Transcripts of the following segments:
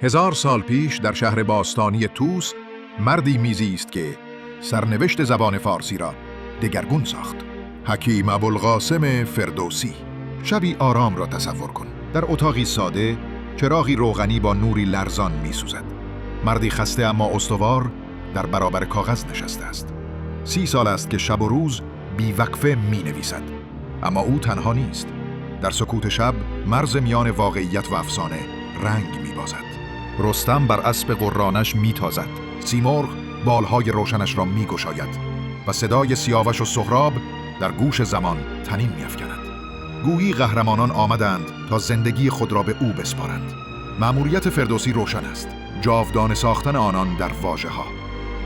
1000 سال پیش در شهر باستانی توس مردی میزیست که سرنوشت زبان فارسی را دگرگون ساخت. حکیم ابوالقاسم فردوسی. شبی آرام را تصور کن. در اتاقی ساده چراغی روغنی با نوری لرزان میسوزد. مردی خسته اما استوار در برابر کاغذ نشسته است. 30 سال است که شب و روز بیوقفه مینویسد. اما او تنها نیست. در سکوت شب مرز میان واقعیت و افسانه رنگ میبازد. رستم بر اسب قرانش میتازد. سیمرغ بالهای روشنش را میگشاید و صدای سیاوش و سهراب در گوش زمان طنین میافکند. گویی قهرمانان آمدند تا زندگی خود را به او بسپارند. مأموریت فردوسی روشن است: جاودانه ساختن آنان در واژه‌ها.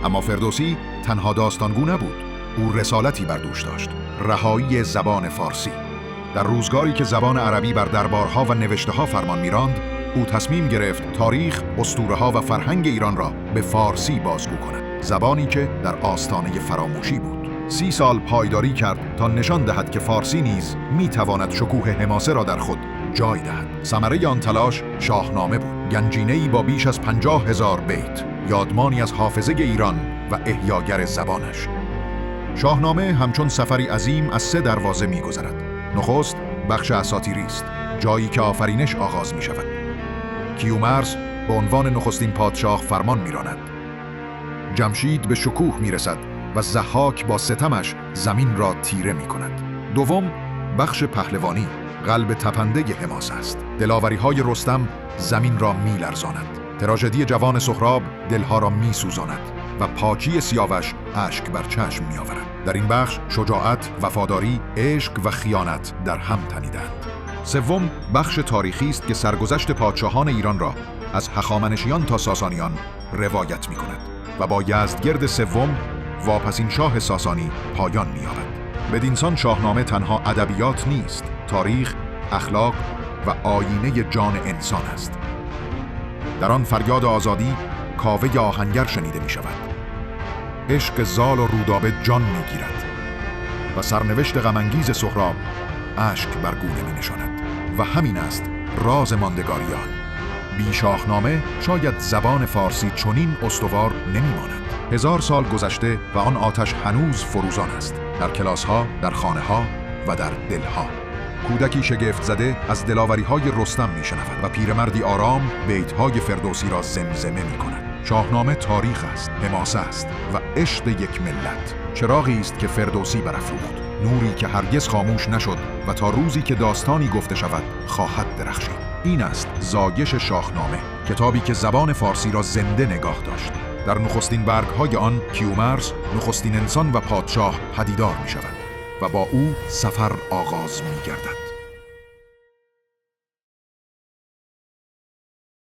اما فردوسی تنها داستانگو نبود. او رسالتی بر دوش داشت: رهایی زبان فارسی. در روزگاری که زبان عربی بر دربارها و نوشته‌ها فرمان می‌راند، او تصمیم گرفت تاریخ، اسطوره‌ها و فرهنگ ایران را به فارسی بازگو کند. زبانی که در آستانه فراموشی بود. 30 سال پایداری کرد تا نشان دهد که فارسی نیز می‌تواند شکوه حماسه را در خود جای دهد. ثمره آن تلاش شاهنامه بود. گنجینه‌ای با بیش از 50,000 بیت، یادمانی از حافظه ایران و احیاگر زبانش. شاهنامه همچون سفری عظیم از 3 دروازه می‌گذرد. نخست بخش اساطیری است، جایی که آفرینش آغاز می‌شود. کیومرث به عنوان نخستین پادشاه فرمان می‌راند. جمشید به شکوه می‌رسد و ضحاک با ستمش زمین را تیره می‌کند. دوم بخش پهلوانی، قلب تپنده حماسه است. دلاوری‌های رستم زمین را می‌لرزاند. تراژدی جوان سهراب دلها را می‌سوزاند و پاکی سیاوش اشک بر چشم می‌آورد. در این بخش شجاعت، وفاداری، عشق و خیانت در هم تنیدند. سوم بخش تاریخی است که سرگذشت پادشاهان ایران را از هخامنشیان تا ساسانیان روایت می‌کند و با یزدگرد سوم، واپسین شاه ساسانی، پایان می‌یابد. بدینسان شاهنامه تنها ادبیات نیست، تاریخ، اخلاق و آیینه جان انسان است. در آن فریاد آزادی کاوه آهنگر شنیده می شود. عشق زال و رودابه جان می گیرد و سرنوشت غمانگیز سهراب اشک بر گونه می نشاند. و همین است راز ماندگاریان. بی شاهنامه شاید زبان فارسی چنین استوار نمی ماند. 1000 سال گذشته و آن آتش هنوز فروزان است، در کلاس‌ها، در خانه‌ها و در دلها. کودکی شگفت زده از دلاوری‌های رستم می‌شنود و پیرمردی آرام بیت‌های فردوسی را زمزمه می‌کند. شاهنامه تاریخ است، حماسه است و عشق یک ملت. چراغی است که فردوسی برافروخت، نوری که هرگز خاموش نشد و تا روزی که داستانی گفته شود خواهد درخشید. این است زایش شاهنامه، کتابی که زبان فارسی را زنده نگاه داشت. در نخستین برگ‌های آن کیومرث نخستین انسان و پادشاه پدیدار می‌شود و با او سفر آغاز می‌گردد.